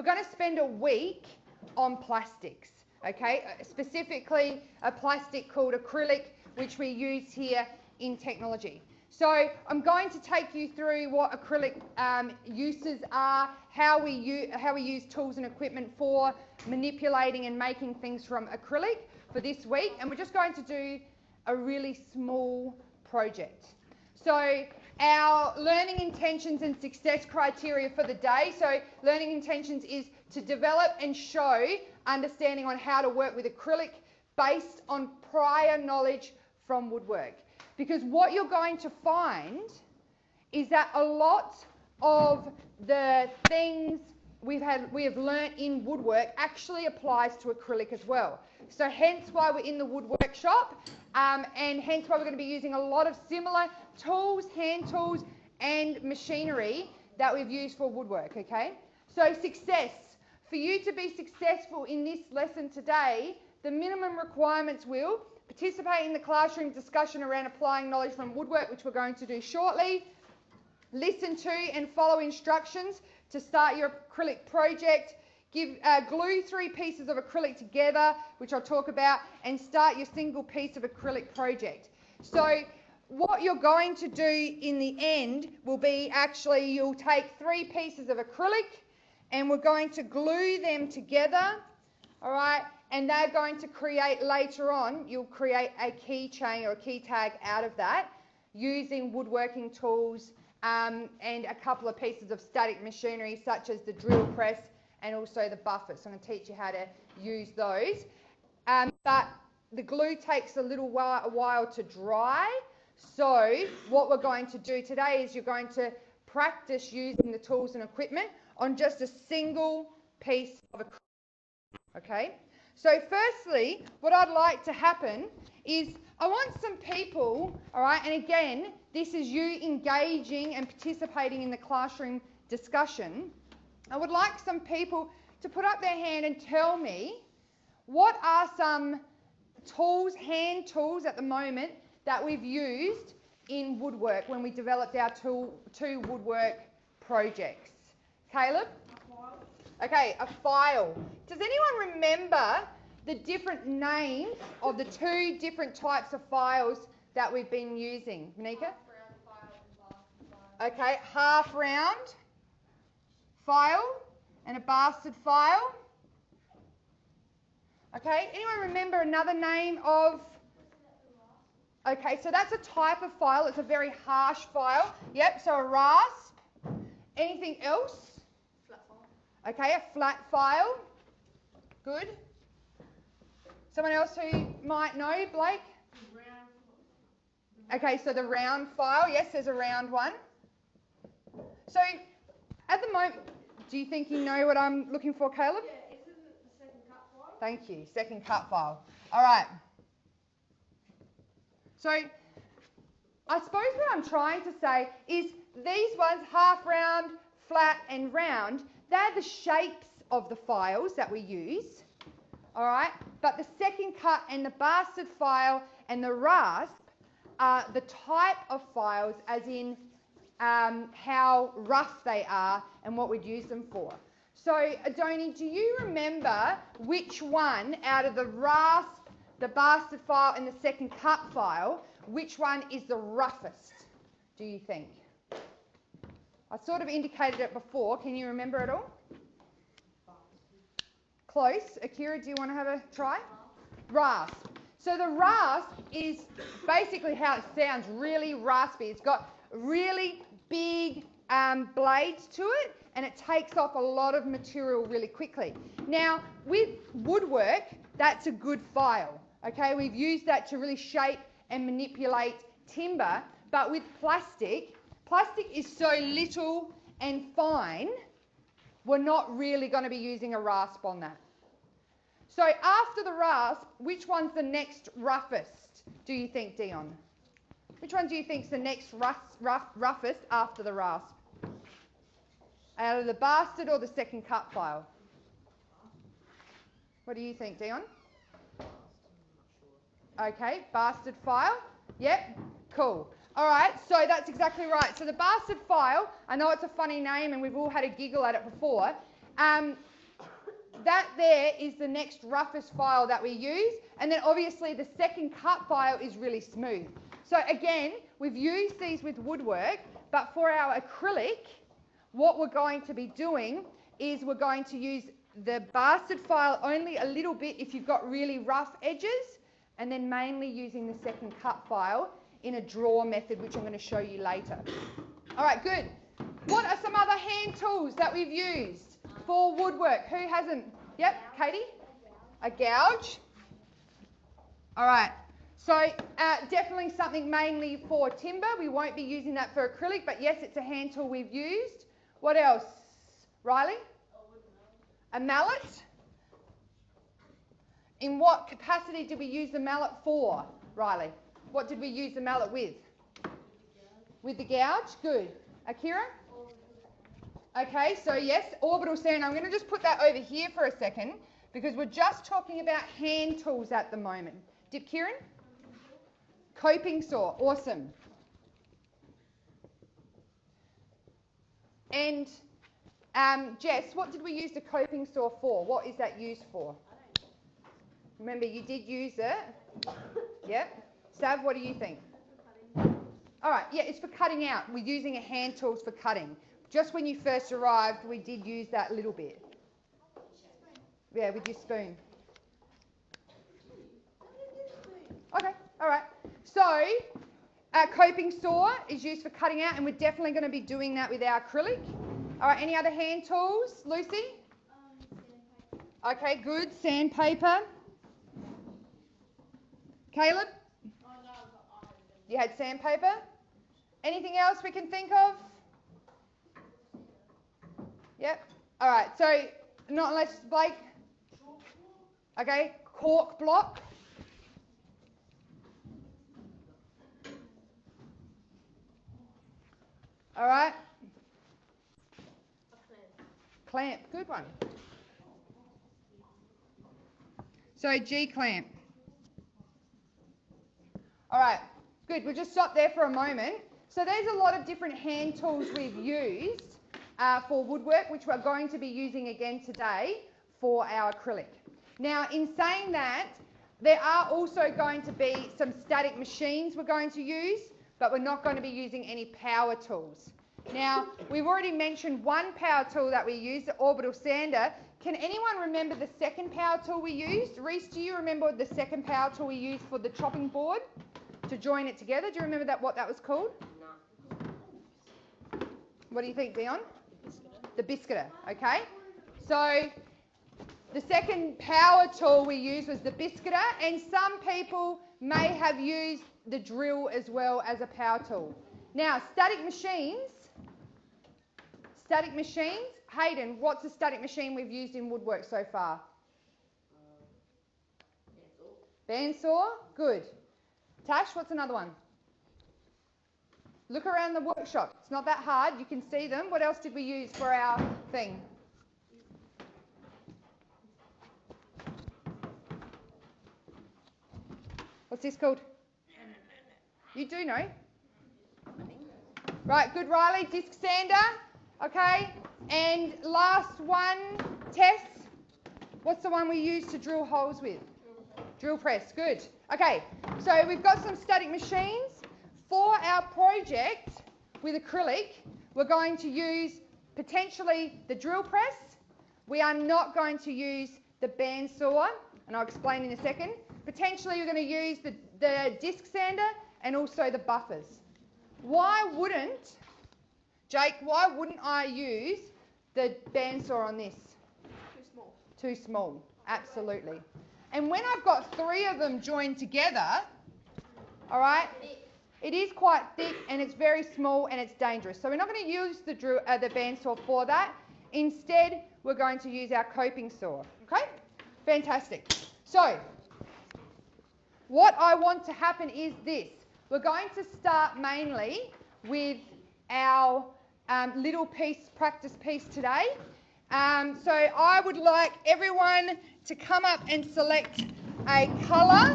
we're going to spend a week on plastics, okay? Specifically a plastic called acrylic, which we use here in technology. So I'm going to take you through what acrylic uses are, how we use tools and equipment for manipulating and making things from acrylic for this week, and we're just going to do a really small project. So our learning intentions and success criteria for the day, so learning intentions is to develop and show understanding on how to work with acrylic based on prior knowledge from woodwork. Because what you're going to find is that a lot of the things we have learnt in woodwork actually applies to acrylic as well. So hence why we're in the woodwork shop, and hence why we're going to be using a lot of similar tools, hand tools and machinery that we've used for woodwork, okay? So success. For you to be successful in this lesson today, the minimum requirements will participate in the classroom discussion around applying knowledge from woodwork, which we're going to do shortly. Listen to and follow instructions to start your acrylic project. Glue 3 pieces of acrylic together, which I'll talk about, and start your single piece of acrylic project. So what you're going to do in the end will be actually you'll take 3 pieces of acrylic and we're going to glue them together, all right? And they're going to create, later on, you'll create a keychain or a key tag out of that using woodworking tools and a couple of pieces of static machinery such as the drill press and also the buffer. So I'm going to teach you how to use those. But the glue takes a little while to dry. So what we're going to do today is you're going to practice using the tools and equipment on just a single piece of acrylic, okay? So firstly, what I'd like to happen is I want some people, all right, and again, this is you engaging and participating in the classroom discussion. I would like some people to put up their hand and tell me what are some tools, hand tools at the moment that we've used in woodwork when we developed our two woodwork projects. Caleb? Okay, a file. Does anyone remember the different names of the 2 different types of files that we've been using? Monika? Half-round file and bastard file. Okay, half-round file and a bastard file. Okay, anyone remember another name of... Okay, so that's a type of file. It's a very harsh file. Yep, so a rasp. Anything else? Okay, a flat file. Good. Someone else who might know, Blake? Okay, so the round file. Yes, there's a round one. So at the moment, do you think you know what I'm looking for, Caleb? Yeah, isn't it the second cut file? Thank you, second cut file. All right. So I suppose what I'm trying to say is these ones, half round, flat and round, they're the shapes of the files that we use, all right? But the second cut and the bastard file and the rasp are the type of files, as in how rough they are and what we'd use them for. So, Adoni, do you remember which one out of the rasp, the bastard file and the second cut file, which one is the roughest, do you think? I sort of indicated it before. Can you remember it all? Close. Akira, do you want to have a try? Rasp. So the rasp is basically how it sounds, really raspy. It's got really big blades to it, and it takes off a lot of material really quickly. Now, with woodwork, that's a good file. Okay, we've used that to really shape and manipulate timber, but with plastic is so little and fine, we're not really going to be using a rasp on that. So after the rasp, which one's the next roughest, do you think, Dion? Which one do you think's the next roughest after the rasp? Out of the bastard or the second cut file? What do you think, Dion? Okay, bastard file. Yep, cool. All right, so that's exactly right. So the bastard file, I know it's a funny name and we've all had a giggle at it before. that there is the next roughest file that we use, and then obviously the second cut file is really smooth. So again, we've used these with woodwork, but for our acrylic, what we're going to be doing is we're going to use the bastard file only a little bit if you've got really rough edges, and then mainly using the second cut file in a draw method, which I'm going to show you later. All right, good. What are some other hand tools that we've used for woodwork? Who hasn't? Yep, Katie? A gouge. All right. So definitely something mainly for timber. We won't be using that for acrylic, but yes, it's a hand tool we've used. What else? Riley? A mallet. In what capacity did we use the mallet for, Riley? What did we use the mallet with? With the gouge? Good. Akira? Okay, so yes, orbital sand. I'm going to just put that over here for a second because we're just talking about hand tools at the moment. Dip Kieran? Coping saw. Awesome. And Jess, what did we use the coping saw for? What is that used for? Remember, you did use it. Yep. Sav, what do you think? All right, yeah, it's for cutting out. We're using a hand tools for cutting. Just when you first arrived, we did use that little bit. Yeah, with your spoon. Okay, all right. So, our coping saw is used for cutting out, and we're definitely going to be doing that with our acrylic. All right, any other hand tools? Lucy? Okay, good. Sandpaper. Caleb? You had sandpaper? Anything else we can think of? Yep. All right, so not unless Blake. Okay, cork block. All right. Clamp, good one. So G-clamp. All right, good. We'll just stop there for a moment. So there's a lot of different hand tools we've used for woodwork, which we're going to be using again today for our acrylic. Now, in saying that, there are also going to be some static machines we're going to use, but we're not going to be using any power tools. Now, we've already mentioned one power tool that we use, the orbital sander. Can anyone remember the second power tool we used? Reese, do you remember the second power tool we used for the chopping board to join it together? Do you remember what that was called? No. What do you think, Dion? The biscuiter, okay? So the second power tool we used was the biscuiter, and some people may have used the drill as well as a power tool. Now, static machines. Hayden, what's a static machine we've used in woodwork so far? Bandsaw. Good. Tash, what's another one? Look around the workshop. It's not that hard. You can see them. What else did we use for our thing? What's this called? You do know. Right, good, Riley. Disc sander. Okay. And last one, Tess. What's the one we use to drill holes with? Drill press. Good. Okay. So we've got some static machines. For our project with acrylic, we're going to use potentially the drill press. We are not going to use the bandsaw, and I'll explain in a second. Potentially we're going to use the disc sander and also the buffers. Why wouldn't, Jake, why wouldn't I use the bandsaw on this? Too small. Too small, absolutely. And when I've got three of them joined together, all right, it is quite thick and it's very small and it's dangerous. So we're not going to use the bandsaw for that. Instead, we're going to use our coping saw. Okay? Fantastic. So, what I want to happen is this. We're going to start mainly with our little practice piece today. So I would like everyone to come up and select a colour